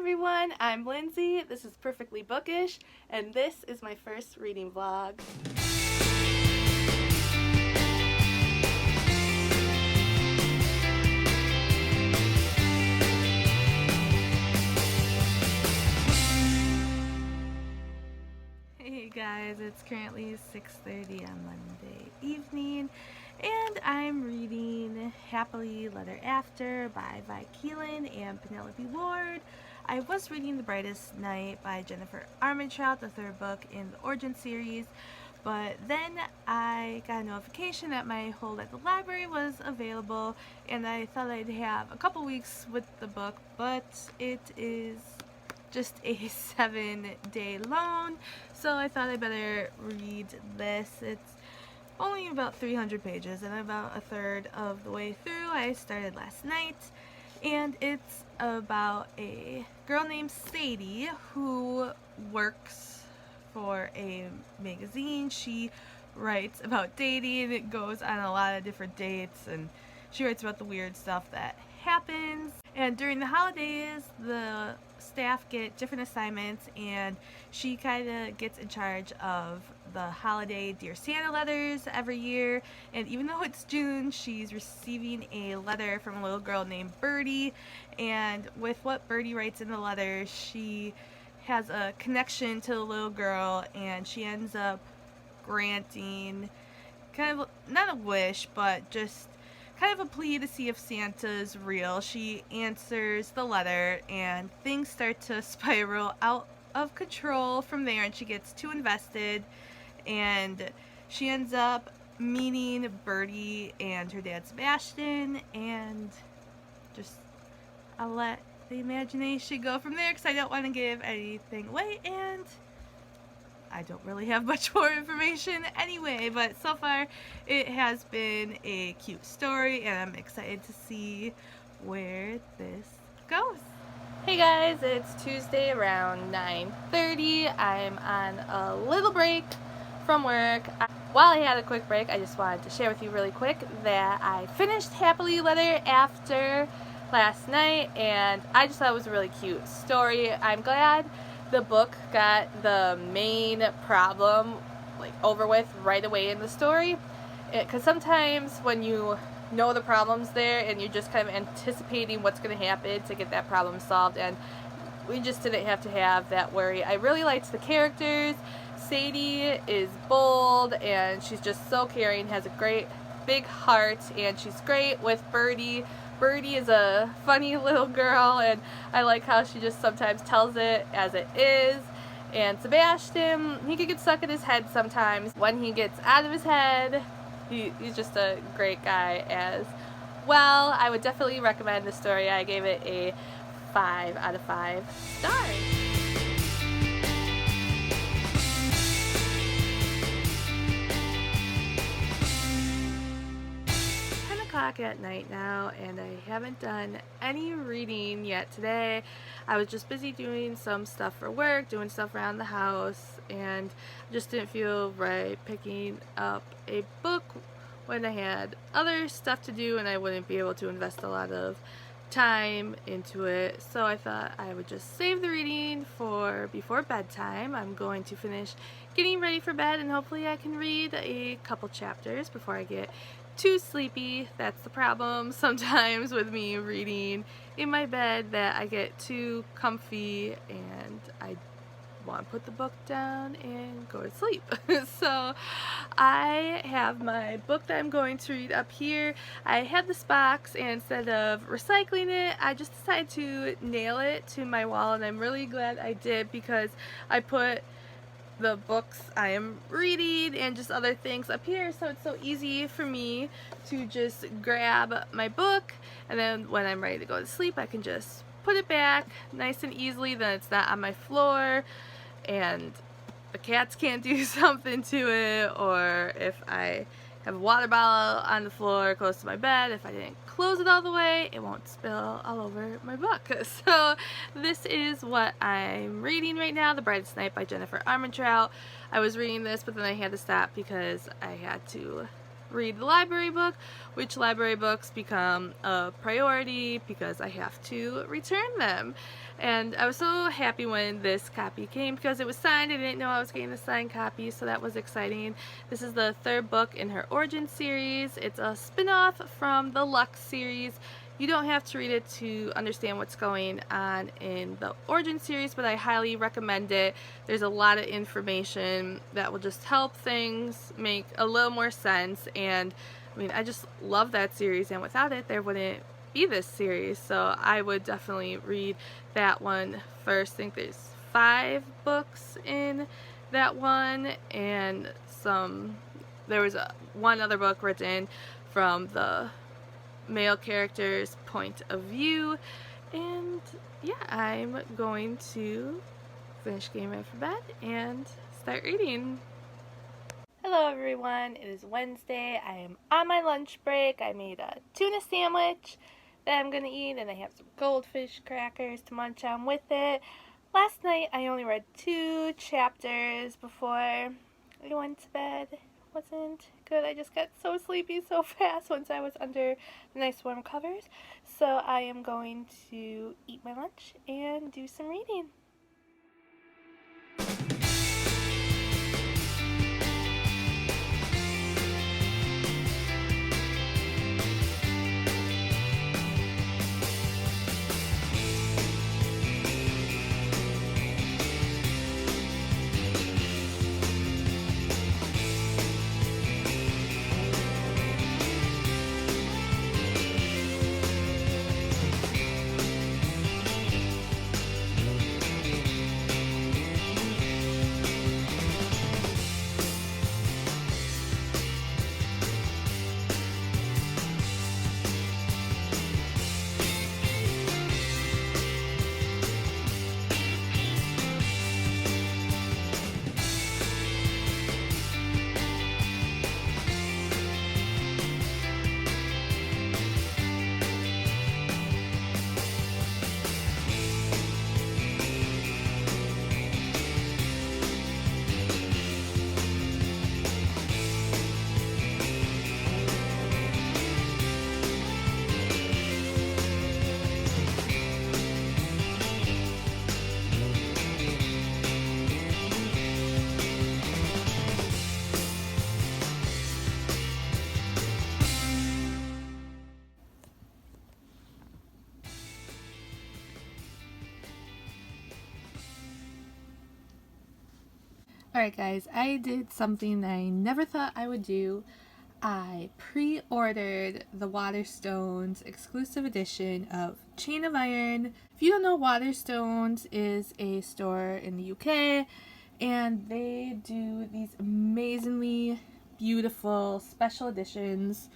everyone, I'm Lindsay, this is Perfectly Bookish, and this is my first reading vlog. Hey guys, it's currently 6:30 on Monday evening, and I'm reading Happily Letter After by Keeland and Penelope. I was reading The Brightest Night by Jennifer Armentrout, the third book in the Origin series, but then I got a notification that my hold at the library was available, and I thought I'd have a couple weeks with the book, but it is just a 7-day loan, so I thought I better read this. It's only about 300 pages, and I'm about a third of the way through. I started last night, and it's about a girl named Sadie who works for a magazine. She writes about dating. It goes on a lot of different dates, and she writes about the weird stuff that happens. And during the holidays, the staff get different assignments, and she kind of gets in charge of the holiday Dear Santa letters every year. And even though it's June, she's receiving a letter from a little girl named Birdie, and with what Birdie writes in the letter, she has a connection to the little girl, and she ends up granting kind of, not a wish, but just kind of a plea to see if Santa's real. She answers the letter, and things start to spiral out of control from there, and she gets too invested, and she ends up meeting Birdie and her dad Sebastian, and just I'll let the imagination go from there because I don't want to give anything away, and I don't really have much more information anyway, but so far it has been a cute story, and I'm excited to see where this goes. Hey guys, it's Tuesday around 9:30. I'm on a little break from work. While I had a quick break, I just wanted to share with you really quick that I finished Happily Letter After last night, and I just thought it was a really cute story. I'm glad the book got the main problem over with right away in the story, because sometimes when you know the problem's there and you're just kind of anticipating what's going to happen to get that problem solved, and we just didn't have to have that worry. I really liked the characters. Sadie is bold, and she's just so caring, has a great big heart, and she's great with Birdie. Birdie is a funny little girl, and I like how she just sometimes tells it as it is. And Sebastian, he could get stuck in his head sometimes. When he gets out of his head, he's just a great guy as well. I would definitely recommend the story. I gave it a 5 out of 5 stars. 10 o'clock at night now, and I haven't done any reading yet today. I was just busy doing some stuff for work, doing stuff around the house, and just didn't feel right picking up a book when I had other stuff to do and I wouldn't be able to invest a lot of time into it. So I thought I would just save the reading for before bedtime. I'm going to finish getting ready for bed, and hopefully I can read a couple chapters before I get too sleepy. That's the problem sometimes with me reading in my bed, that I get too comfy and I want to put the book down and go to sleep. So I have my book that I'm going to read up here. I had this box, and instead of recycling it, I just decided to nail it to my wall, and I'm really glad I did, because I put the books I am reading and just other things up here, so it's so easy for me to just grab my book, and then when I'm ready to go to sleep, I can just put it back nice and easily. Then it's not on my floor and the cats can't do something to it, or if I have a water bottle on the floor close to my bed, if I didn't close it all the way, it won't spill all over my book. So this is what I'm reading right now, The Brightest Night by Jennifer Armentrout. I was reading this, but then I had to stop because I had to read the library book, which library books become a priority because I have to return them. And I was so happy when this copy came because it was signed. I didn't know I was getting the signed copy, so that was exciting. This is the third book in her Origin series. It's a spin-off from the Lux series. You don't have to read it to understand what's going on in the Origin series, but I highly recommend it. There's a lot of information that will just help things make a little more sense, and I mean, I just love that series, and without it, there wouldn't be this series, so I would definitely read that one first. I think there's 5 books in that one, and there was one other book written from the male character's point of view, and yeah, I'm going to finish getting ready for bed and start reading. Hello everyone, it is Wednesday. I am on my lunch break. I made a tuna sandwich that I'm gonna eat, and I have some goldfish crackers to munch on with it. Last night I only read 2 chapters before I went to bed. Wasn't good. I just got so sleepy so fast once I was under the nice warm covers. So I am going to eat my lunch and do some reading. Alright guys, I did something that I never thought I would do. I pre-ordered the Waterstones exclusive edition of Chain of Iron. If you don't know, Waterstones is a store in the UK, and they do these amazingly beautiful special editions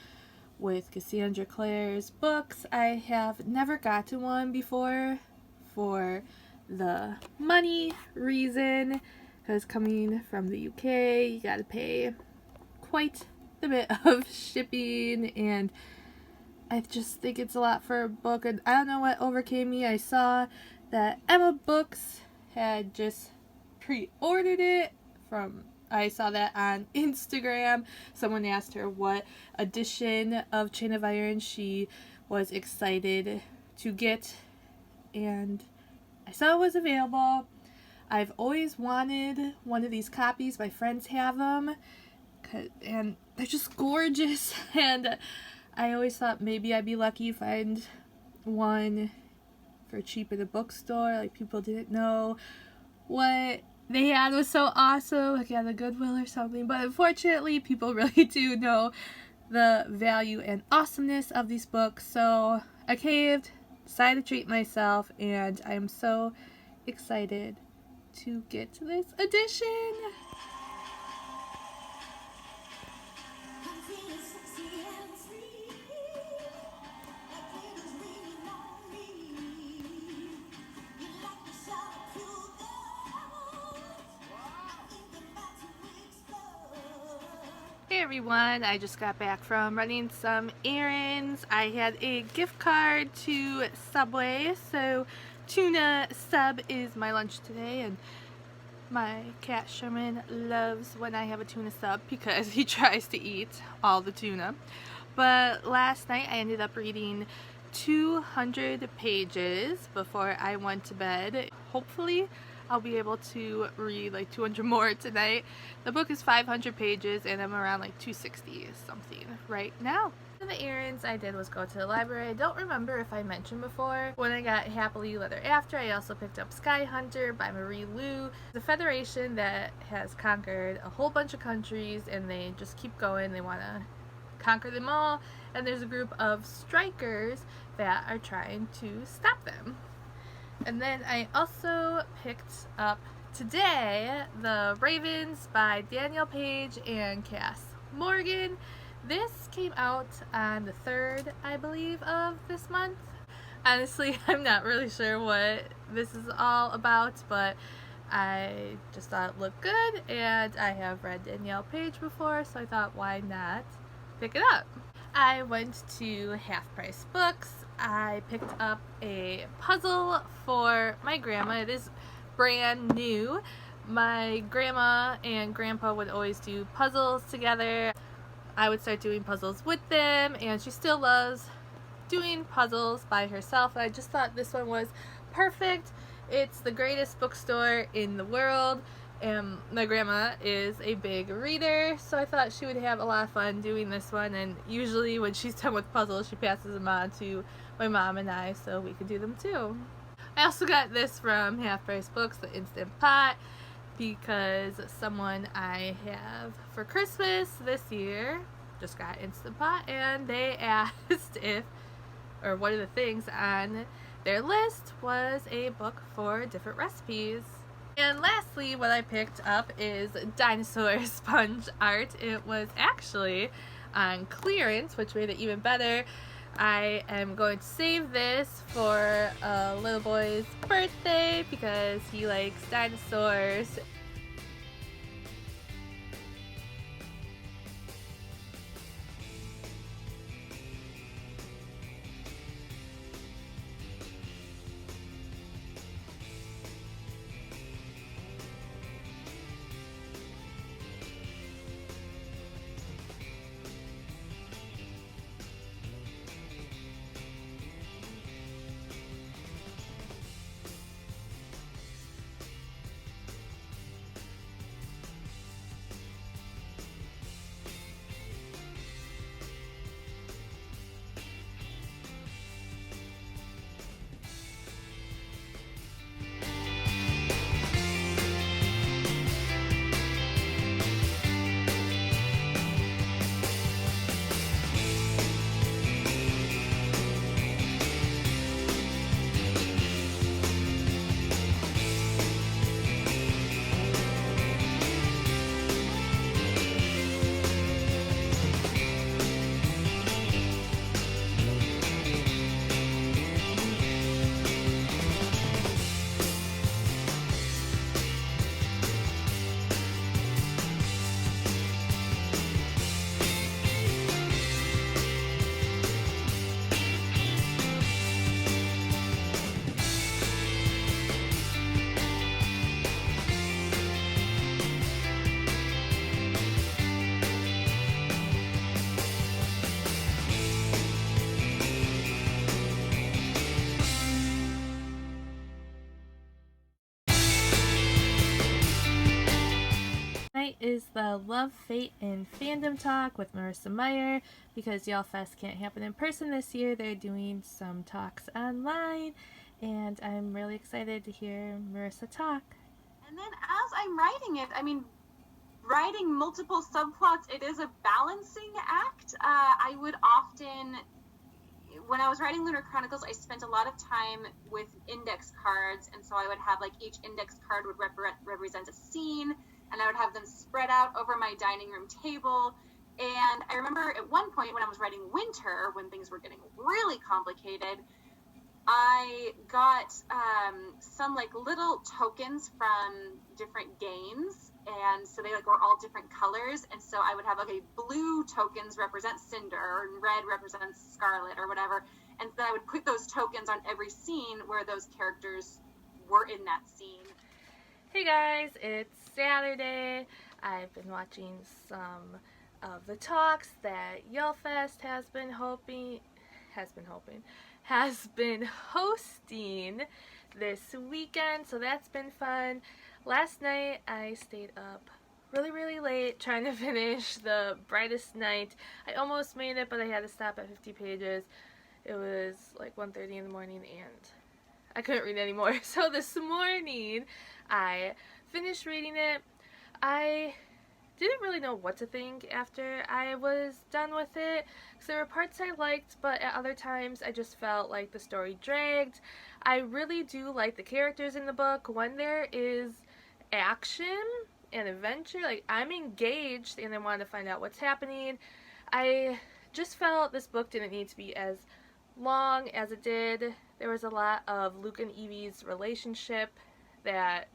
with Cassandra Clare's books. I have never got to one before for the money reason, because coming from the UK, you gotta pay quite a bit of shipping, and I just think it's a lot for a book, and I don't know what overcame me. I saw that Emma Books had just pre-ordered it I saw that on Instagram. Someone asked her what edition of Chain of Iron she was excited to get, and I saw it was available. I've always wanted one of these copies. My friends have them, and they're just gorgeous, and I always thought maybe I'd be lucky to find one for cheap at a bookstore. Like, people didn't know what they had was so awesome, like at a Goodwill or something, but unfortunately people really do know the value and awesomeness of these books. So I caved, decided to treat myself, and I'm so excited to get to this edition. Hey everyone, I just got back from running some errands. I had a gift card to Subway, so tuna sub is my lunch today, and My cat Sherman loves when I have a tuna sub because he tries to eat all the tuna. But last night I ended up reading 200 pages before I went to bed. Hopefully I'll be able to read like 200 more tonight. The book is 500 pages and I'm around like 260 something right now. One of the errands I did was go to the library. I don't remember if I mentioned before. When I got Happily Leather After, I also picked up Sky Hunter by Marie Lu. The Federation that has conquered a whole bunch of countries and they just keep going. They want to conquer them all, and there's a group of strikers that are trying to stop them. And then I also picked up today The Ravens by Danielle Page and Cass Morgan. This came out on the 3rd, I believe, of this month. Honestly, I'm not really sure what this is all about, but I just thought it looked good, and I have read Danielle Page before, so I thought, why not pick it up? I went to Half Price Books. I picked up a puzzle for my grandma. It is brand new. My grandma and grandpa would always do puzzles together. I would start doing puzzles with them, and she still loves doing puzzles by herself. I just thought this one was perfect. It's the greatest bookstore in the world, and my grandma is a big reader, so I thought she would have a lot of fun doing this one, and usually when she's done with puzzles, she passes them on to my mom and I so we could do them too. I also got this from Half Price Books, the Instant Pot, because someone I have for Christmas this year just got Instant Pot, and they asked if, or one of the things on their list was a book for different recipes. And lastly, what I picked up is dinosaur sponge art. It was actually on clearance, which made it even better. I am going to save this for a little boy's birthday because he likes dinosaurs. Tonight is the Love, Fate, and Fandom Talk with Marissa Meyer. Because Yallfest can't happen in person this year, they're doing some talks online, and I'm really excited to hear Marissa talk. And then as I'm writing it, I mean, writing multiple subplots, it is a balancing act. I would often, when I was writing Lunar Chronicles, I spent a lot of time with index cards, and so I would have like each index card would represent a scene, and I would have them spread out over my dining room table. And I remember at one point when I was writing Winter, when things were getting really complicated, I got some like little tokens from different games, and so they like were all different colors, and so I would have okay, blue tokens represent Cinder, and red represents Scarlet or whatever, and then I would put those tokens on every scene where those characters were in that scene. Hey guys, it's Saturday. I've been watching some of the talks that Yallfest has been hosting this weekend, so that's been fun. Last night I stayed up really late trying to finish the Brightest night. I almost made it, but I had to stop at 50 pages. It was like 1:30 in the morning and I couldn't read anymore. So this morning I finished reading it. I didn't really know what to think after I was done with it, because there were parts I liked, but at other times I just felt like the story dragged. I really do like the characters in the book. When there is action and adventure, like, I'm engaged and I want to find out what's happening. I just felt this book didn't need to be as long as it did. There was a lot of Luke and Evie's relationship that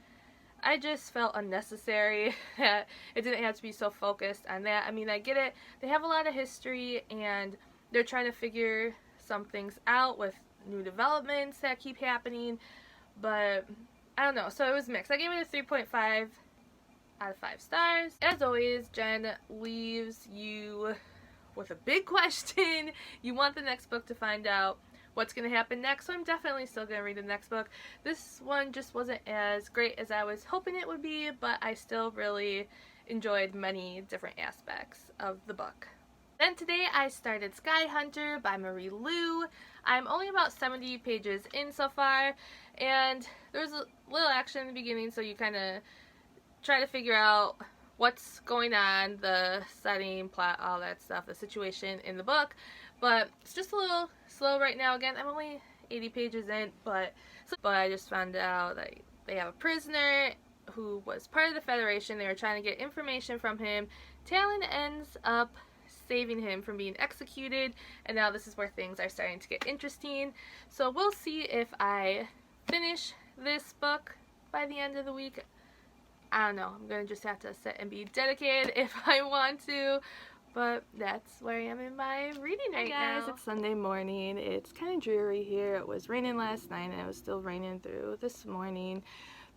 I just felt unnecessary, that it didn't have to be so focused on that. I mean, I get it. They have a lot of history and they're trying to figure some things out with new developments that keep happening, but I don't know. So it was mixed. I gave it a 3.5 out of 5 stars. As always, Jen leaves you with a big question. You want the next book to find out what's going to happen next, so I'm definitely still going to read the next book. This one just wasn't as great as I was hoping it would be, but I still really enjoyed many different aspects of the book. Then today I started Sky Hunter by Marie Lu. I'm only about 70 pages in so far, and there was a little action in the beginning, so you kind of try to figure out what's going on, the setting, plot, all that stuff, the situation in the book. But it's just a little slow right now. Again, I'm only 80 pages in, but I just found out that they have a prisoner who was part of the Federation. They were trying to get information from him. Talon ends up saving him from being executed, and now this is where things are starting to get interesting. So we'll see if I finish this book by the end of the week. I don't know. I'm going to just have to sit and be dedicated if I want to. But that's where I am in my reading right now. Hey guys, it's Sunday morning. It's kind of dreary here. It was raining last night and it was still raining through this morning.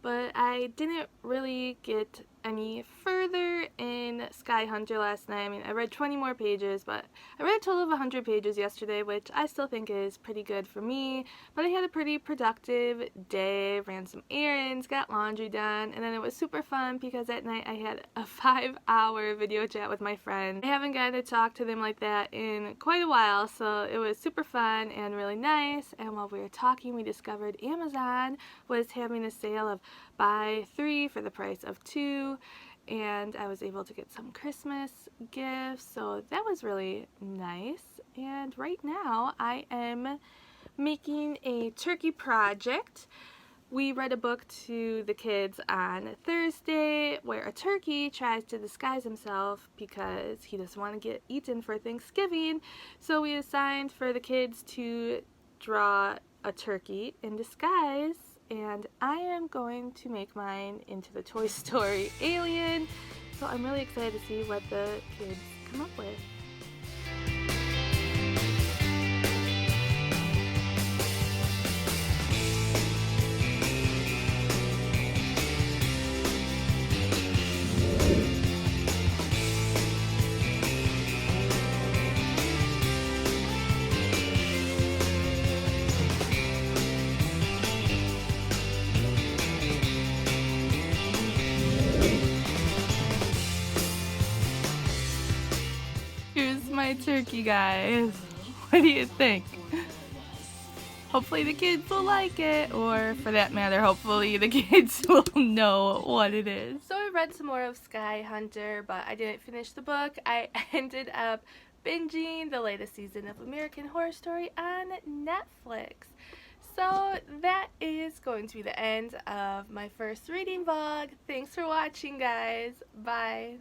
But I didn't really get any further in Sky Hunter last night. I mean, I read 20 more pages, but I read a total of 100 pages yesterday, which I still think is pretty good for me. But I had a pretty productive day, ran some errands, got laundry done, and then it was super fun because at night I had a 5-hour video chat with my friend. I haven't gotten to talk to them like that in quite a while, so it was super fun and really nice. And while we were talking, we discovered Amazon was having a sale of buy 3 for the price of 2, and I was able to get some Christmas gifts, so that was really nice. And right now I am making a turkey project. We read a book to the kids on Thursday where a turkey tries to disguise himself because he doesn't want to get eaten for Thanksgiving, so we assigned for the kids to draw a turkey in disguise. And I am going to make mine into the Toy Story alien, so I'm really excited to see what the kids come up with. Here's my turkey, guys. What do you think? Hopefully the kids will like it, or for that matter, hopefully the kids will know what it is. So I read some more of Sky Hunter, but I didn't finish the book. I ended up binging the latest season of American Horror Story on Netflix. So that is going to be the end of my first reading vlog. Thanks for watching, guys. Bye.